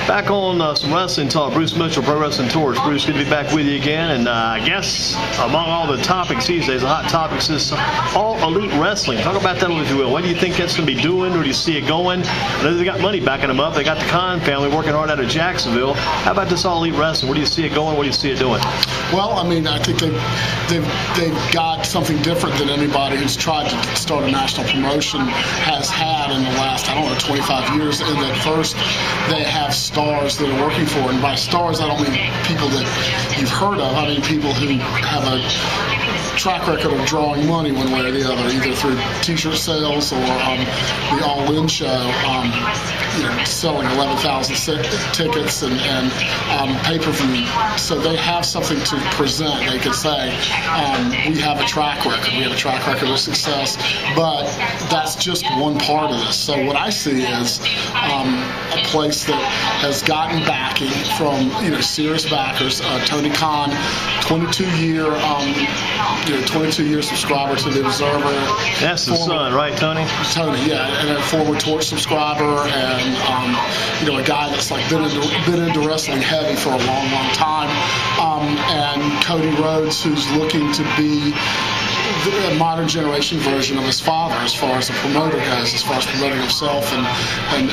Back on some wrestling talk. Bruce Mitchell, Pro Wrestling Torch. Bruce, good to be back with you again. And I guess among all the topics these days, the hot topics is all elite wrestling. Talk about that, if you will. What do you think that's going to be doing? Where do you see it going? I know they got money backing them up. They got the Cohen family working hard out of Jacksonville. How about this all elite wrestling? Where do you see it going? What do you see it doing? Well, I mean, I think they've got something different than anybody who's tried to start a national promotion has had in the last, 25 years. In that first, they have stars that are working for it. And by stars, I don't mean people that you've heard of. I mean people who have a track record of drawing money one way or the other, either through T-shirt sales or the All-In show, selling 11,000 tickets and pay-per-view. So they have something to present. They could say, we have a track record. We have a track record of success. But that's just one part of this. So what I see is a place that has gotten backing from serious backers. Tony Khan, 22-year subscriber to the Observer. That's the son, right, Tony? Tony, yeah, and a former Torch subscriber, and a guy that's been into wrestling heavy for a long, long time. And Cody Rhodes, who's looking to be the modern generation version of his father as far as the promoter goes, as far as promoting himself and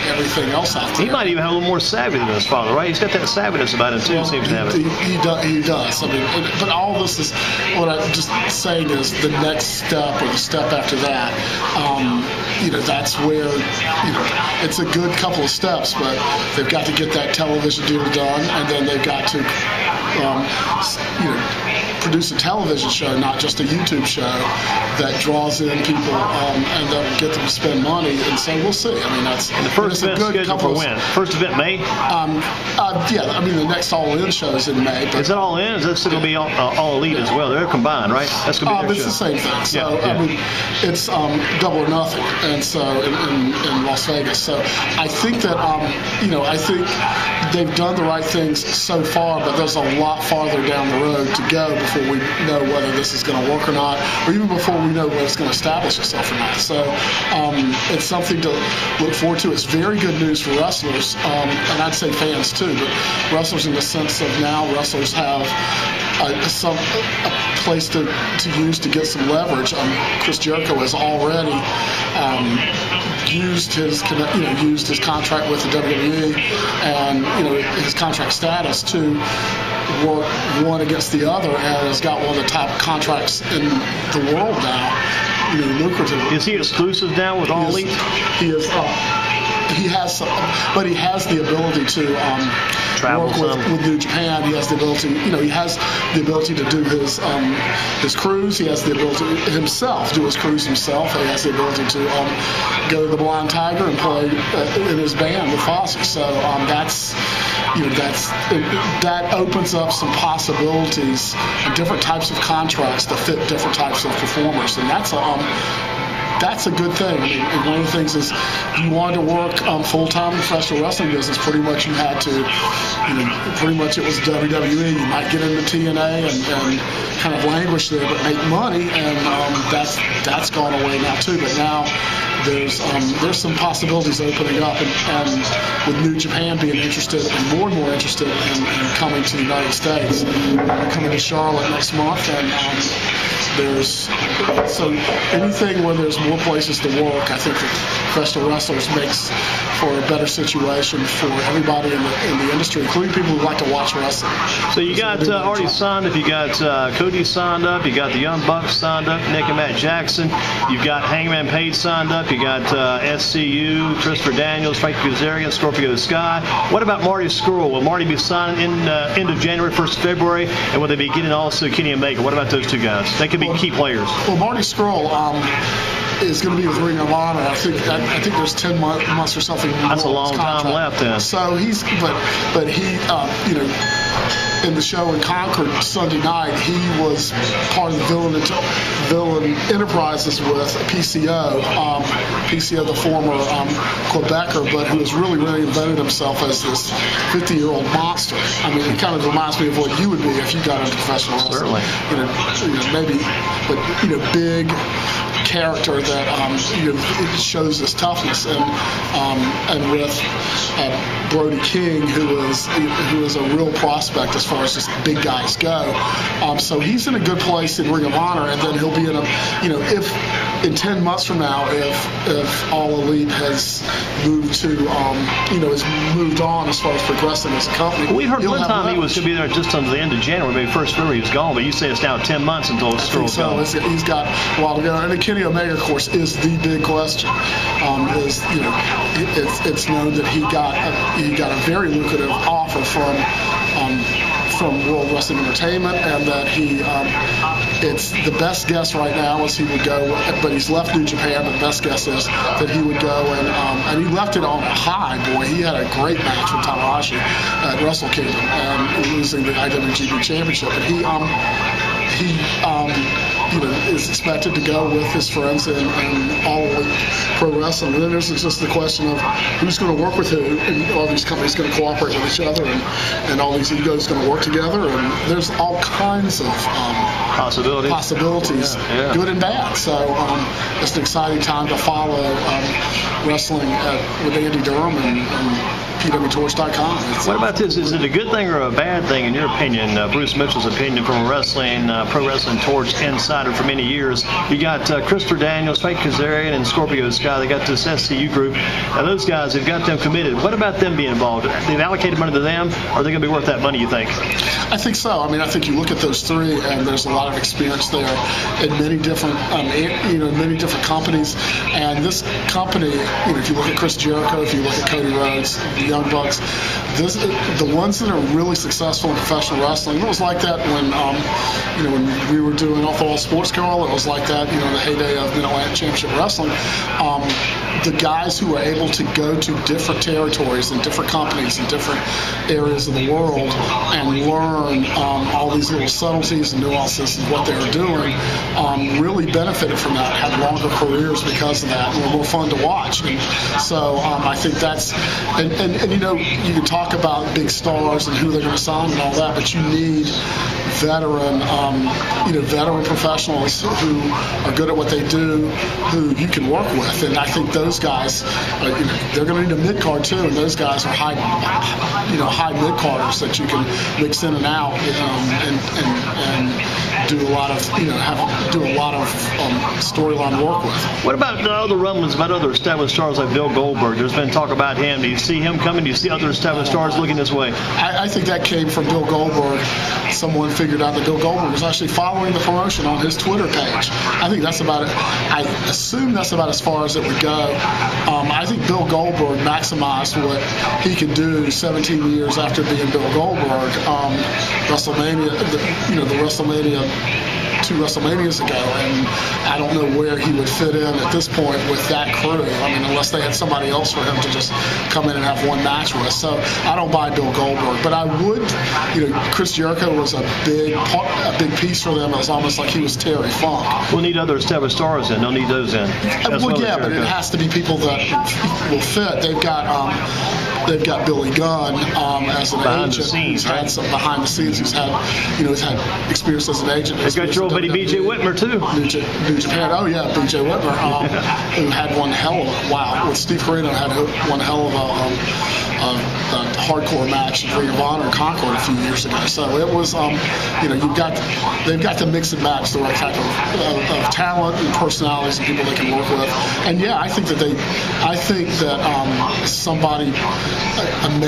everything else out there. He might even have a little more savvy than his father, right? He's got that savviness about him too. Well, seems to have it. He does. I mean, but all this is what I'm just saying is the next step or the step after that. That's where it's a good couple of steps, but they've got to get that television deal done, and then they've got to produce a television show, not just a YouTube show that draws in people and that will get them to spend money. And so we'll see. I mean, that's and the first event scheduled for when? First event May? Yeah, I mean the next All-In show is in May. But is it All-In? Is that still going to be all elite as well? They're combined, right? That's going to be their it's show. The same thing. So yeah. I mean, it's Double or Nothing, and so in Las Vegas. So I think that I think they've done the right things so far, but there's a lot farther down the road to go before we know whether this is going to work or not, or even before we know whether it's going to establish itself or not. So it's something to look forward to. It's very good news for wrestlers, and I'd say fans too, but wrestlers in the sense of now wrestlers have a place to use to get some leverage. Chris Jericho has already used his contract with the WWE and his contract status to work one against the other, and has got one of the top contracts in the world now. Lucrative. Is he exclusive now with All Elite? He is. He has, but he has the ability to work with New Japan. He has the ability, he has the ability to do his cruise. He has the ability himself do his cruise himself. He has the ability to go to the Blind Tiger and play in his band with Fosse. So that opens up some possibilities and different types of contracts to fit different types of performers, and that's a good thing. I mean, and one of the things is, if you wanted to work full-time in the professional wrestling business, pretty much you had to, pretty much it was WWE. You might get into TNA and kind of languish there, but make money, and that's gone away now too. But now there's some possibilities opening up, and with New Japan being interested and more interested in coming to the United States, coming to Charlotte next month, and so anything where there's more places to work, I think that professional wrestlers makes for a better situation for everybody in the industry, including people who like to watch wrestling. So you got already signed up, you got Cody signed up, you got the Young Bucks signed up, Nick and Matt Jackson, you've got Hangman Page signed up, you got SCU, Christopher Daniels, Frankie Kazarian, Scorpio Sky. What about Marty Scurll? Will Marty be signing in end of January, 1st February, and will they be getting also Kenny Omega? What about those two guys? They could be key players. Well, Marty Scurll is going to be with Ring of Honor. I think there's 10 months or something. That's a long time left then. So he's, but he, in the show in Concord Sunday night, he was part of the Villain Enterprises with PCO, PCO, the former Quebecer, but who has really reinvented himself as this 50-year-old monster. I mean, it kind of reminds me of what you would be if you got into professional wrestling. Certainly. Maybe, but big character that it shows his toughness, and with Brody King, who is a real prospect as far as just big guys go. So he's in a good place in Ring of Honor, and then he'll be in a, if in 10 months from now, if All Elite has moved to, has moved on as far as progressing as a company. We heard one time he was going to be there just until the end of January, maybe first February he was gone, but you say it's now 10 months until it's still gone. So he's got a while to go. And Kenny Omega, of course, is the big question. It's known that he got a very lucrative offer from World Wrestling Entertainment, and that it's the best guess right now is he would go, but he's left New Japan. The best guess is that he would go, and he left it on a high. Boy, he had a great match with Tanahashi at Wrestle Kingdom, losing the IWGP Championship. But he is expected to go with his friends in All Elite Pro Wrestling. And then there's just the question of who's going to work with who, and all these companies going to cooperate with each other, and all these egos going to work together. And there's all kinds of possibilities, good and bad. So it's an exciting time to follow wrestling with Andy Durham and PWTorch.com. What about this? Is it a good thing or a bad thing, in your opinion, Bruce Mitchell's opinion, from a Pro Wrestling Torch insider for many years? You got Christopher Daniels, Frank Kazarian, and Scorpio Sky. They got this SCU group. Now, those guys, they've got them committed. What about them being involved? They've allocated money to them. Are they going to be worth that money, you think? I think so. I mean, I think you look at those three, and there's a lot of experience there in many different, many different companies. And this company, if you look at Chris Jericho, if you look at Cody Rhodes, the Young Bucks, the ones that are really successful in professional wrestling. It was like that when we were doing Off the Wall Sports Girl. It was like that, in the heyday of Mid-Atlantic Championship Wrestling. The guys who are able to go to different territories and different companies and different areas of the world and learn all these little subtleties and nuances of what they were doing really benefited from that, had longer careers because of that, and were more fun to watch. And so I think that's, and you can talk about big stars and who they're going to sign and all that, but you need veteran professionals who are good at what they do, who you can work with. And I think those guys, they're going to need a mid-card too, and those guys are high mid-carders that you can mix in and out, and do a lot of storyline work with. What about other rumblings about other established stars like Bill Goldberg? There's been talk about him. Do you see him coming? Do you see other established stars looking this way? I think that came from Bill Goldberg. Someone figured out that Bill Goldberg was actually following the promotion on his Twitter page. I think that's about it. I assume that's about as far as it would go. I think Bill Goldberg maximized what he could do 17 years after being Bill Goldberg. WrestleMania, the WrestleMania, 2 WrestleManias ago, and I don't know where he would fit in at this point with that crew. I mean, unless they had somebody else for him to just come in and have one match with. So I don't buy Bill Goldberg, but I would. Chris Jericho was a big piece for them. It was almost like he was Terry Funk. We'll need other established stars in. They'll need those in. Well, yeah, but it has to be people that will fit. They've got Billy Gunn as an agent who's had some behind the scenes. He's had experience as an agent. They've got your old buddy B.J. Whitmer too. New Japan. Oh yeah, B.J. Whitmer, who had one hell of with Steve Corino had one hell of a hardcore match in Ring of Honor in Concord a few years ago. So it was, they've got to mix and match the right type of talent and personalities and people they can work with. And yeah, I think that somebody,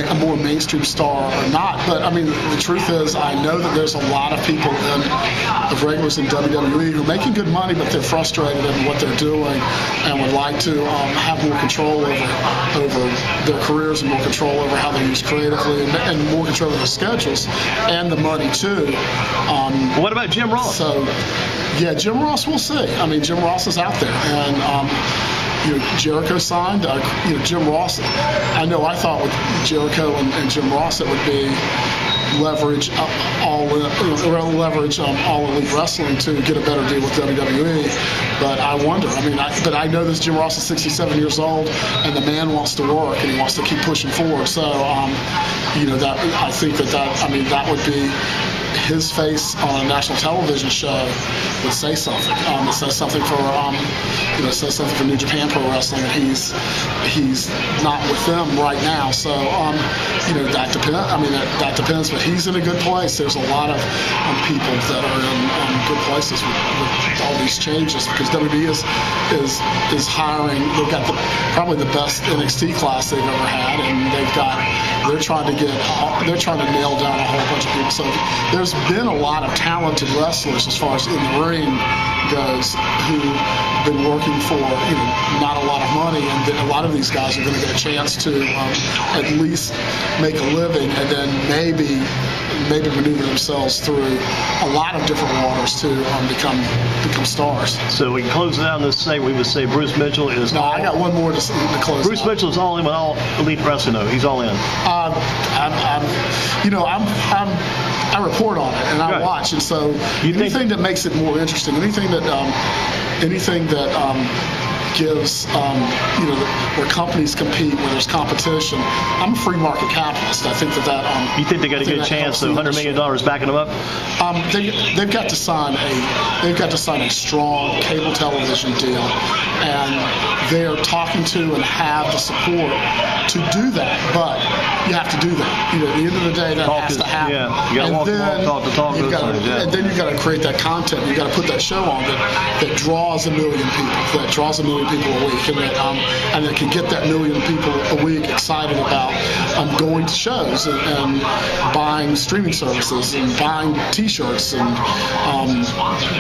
a more mainstream star or not, but I mean, the truth is, I know that there's a lot of people of regulars in WWE who are making good money, but they're frustrated in what they're doing and would like to have more control over their careers and more control over how they use creatively and more control of the schedules and the money too. What about Jim Ross? So, yeah, Jim Ross, we'll see. I mean, Jim Ross is out there, and Jericho signed. Jim Ross. I thought with Jericho and Jim Ross it would be leverage all Elite Wrestling to get a better deal with WWE. But I wonder. But I know this Jim Ross is 67 years old, and the man wants to work and he wants to keep pushing forward. So that I think that would be his face on a national television show would say something. It says something for New Japan Pro Wrestling that he's not with them right now. So that depends. That depends. But he's in a good place. There's a lot of people that are in good places with all these changes because WWE is hiring. They've got probably the best NXT class they've ever had, and they're trying to nail down a whole bunch of people. So there's been a lot of talented wrestlers as far as in the ring goes who've been working for not a lot of money, and a lot of these guys are going to get a chance to at least make a living, and then maybe maneuver themselves through a lot of different waters to become stars. So we can close it out in this segment. We would say Bruce Mitchell is. No, I got one more to close. Bruce Mitchell is all in with all elite wrestling, though. He's all in. I report on it and I watch, and so anything that makes it more interesting, anything that gives where companies compete, where there's competition. I'm a free market capitalist. I think that you think they got a good chance of $100 million backing them up? They've got to sign a strong cable television deal, and they are talking to and have the support to do that. But you have to do that. At the end of the day, that has to happen. Yeah, you got to walk the talk. And then you got to create that content. You got to put that show on that draws 1 million people. That draws 1 million people a week, and that can get that 1 million people a week excited about going to shows and buying streaming services and buying T-shirts and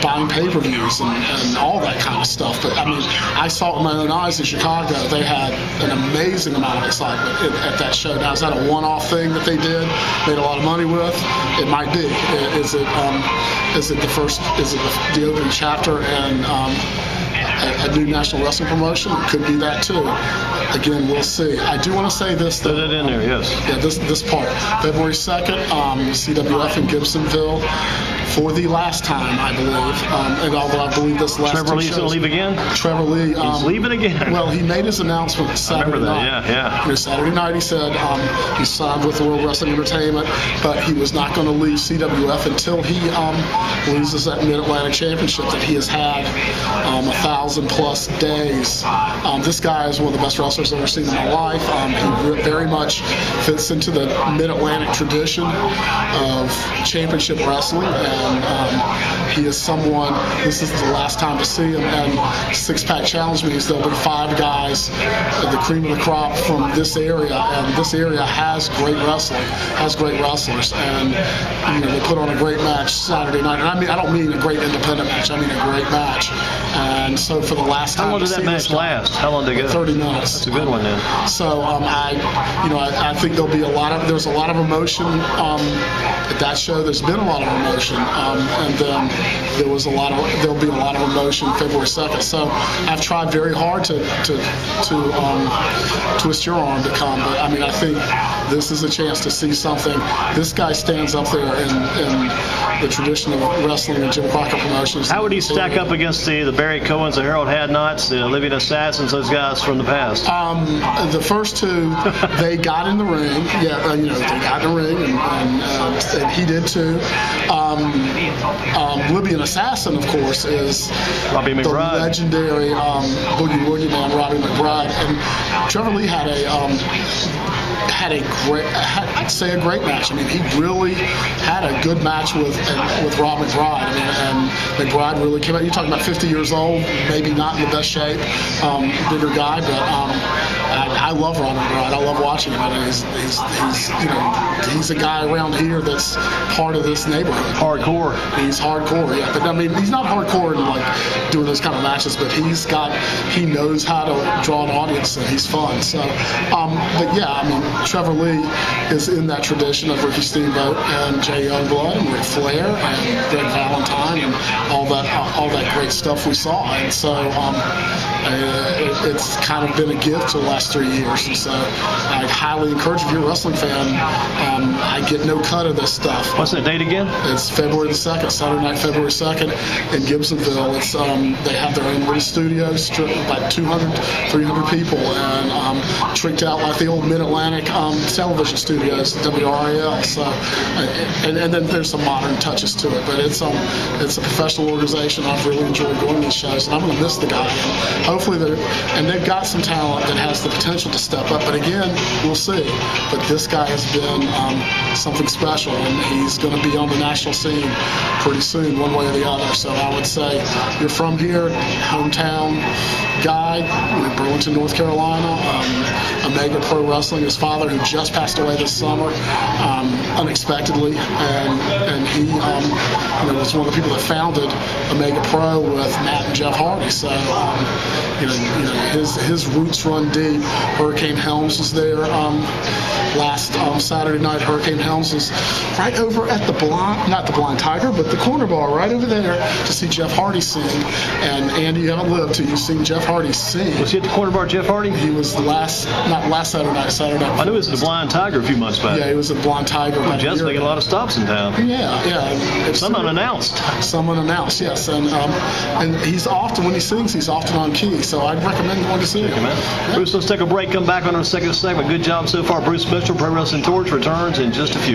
buying pay-per-views and all that kind of stuff. But I saw it with my own eyes in Chicago. They had an amazing amount of excitement at that show. Now, is that a one-off thing that they made a lot of money with? It might be. Is it the opening chapter and a new national wrestling promotion? It could be that too. Again, we'll see. I do want to say this though. Put it in there, yes. Yeah, this part. February 2nd, CWF in Gibsonville for the last time, I believe. And although I believe this last Trevor Lee's going to leave again? Trevor Lee. He's leaving again. Well, he made his announcement Saturday night. Yeah. Saturday night he said he signed with World Wrestling Entertainment, but he was not going to leave CWF until he loses that Mid-Atlantic Championship that he has had 1,000+ days. This guy is one of the best wrestlers I've ever seen in my life. He very much fits into the Mid-Atlantic tradition of championship wrestling, and he is someone, this is the last time to see him, and Six Pack challenged me, there'll be 5 guys, the cream of the crop from this area, and this area has great wrestling, has great wrestlers, and they put on a great match Saturday night, and I don't mean a great independent match, I mean a great match. And so for the last time, how long did that match last? How long did it go? 30 minutes. That's a good one then. So I think there's a lot of emotion at that show. There's been a lot of emotion, and then there'll be a lot of emotion February 2nd. So I've tried very hard to twist your arm to come, but I think this is a chance to see something. This guy stands up there in the tradition of wrestling and Jim Crockett Promotions. How would he stack up against the Barry Cohens, the Harold Hadnots, the Olympian Assassins, those guys from the past? The first two, they got in the ring. Yeah, they got in the ring, and he did too. Libyan Assassin, of course, is Robbie the McBride. Legendary Boogie Woogie Man, Robbie McBride. And Trevor Lee had a great match. He really had a good match with Rob McBride. And McBride really came out. You're talking about 50 years old, maybe not in the best shape, bigger guy, but I love Rob McBride. I love watching him. He's a guy around here that's part of this neighborhood. Hardcore. He's hardcore, yeah. But he's not hardcore in doing those kind of matches, but he knows how to draw an audience, and he's fun. So, but yeah, Trevor Lee is in that tradition of Ricky Steamboat and Jay Youngblood and Ric Flair and Greg Valentine and all that great stuff we saw. And so it's kind of been a gift to the last 3 years. And so I highly encourage, if you're a wrestling fan, I get no cut of this stuff. What's the date again? It's February the 2nd, Saturday night, February 2nd in Gibsonville. It's they have their own little studios, about 200, 300 people, and tricked out like the old Mid-Atlantic television studio. studios, WRAL. So, and then there's some modern touches to it, but it's a professional organization. I've really enjoyed going to these shows, and I'm going to miss the guy. And hopefully, they've got some talent that has the potential to step up. But again, we'll see. But this guy has been something special, and he's going to be on the national scene pretty soon, one way or the other. So I would say you're from here, hometown guy, Burlington, North Carolina, Omega Pro Wrestling. His father, who just passed away this summer, unexpectedly, and he was one of the people that founded Omega Pro with Matt and Jeff Hardy. So his roots run deep. Hurricane Helms was there last Saturday night. Hurricane Helms was right over at not the Blind Tiger, but the Corner Bar, right over there to see Jeff Hardy sing. And Andy, you haven't lived till you've seen Jeff Hardy sing. Was he at the Corner Bar, Jeff Hardy? He was not last Saturday night. I knew he was at the Blind Tiger a few months back. Yeah, he was at Blind Tiger. Jeff's making a lot of stops in town. Yeah. Some unannounced. Some unannounced, yes. And he's often, when he sings, he's often on key. So I'd recommend going to see him. Yeah. Bruce, let's take a break. Come back on our second segment. Good job so far. Bruce Mitchell, Pro Wrestling Torch, returns in just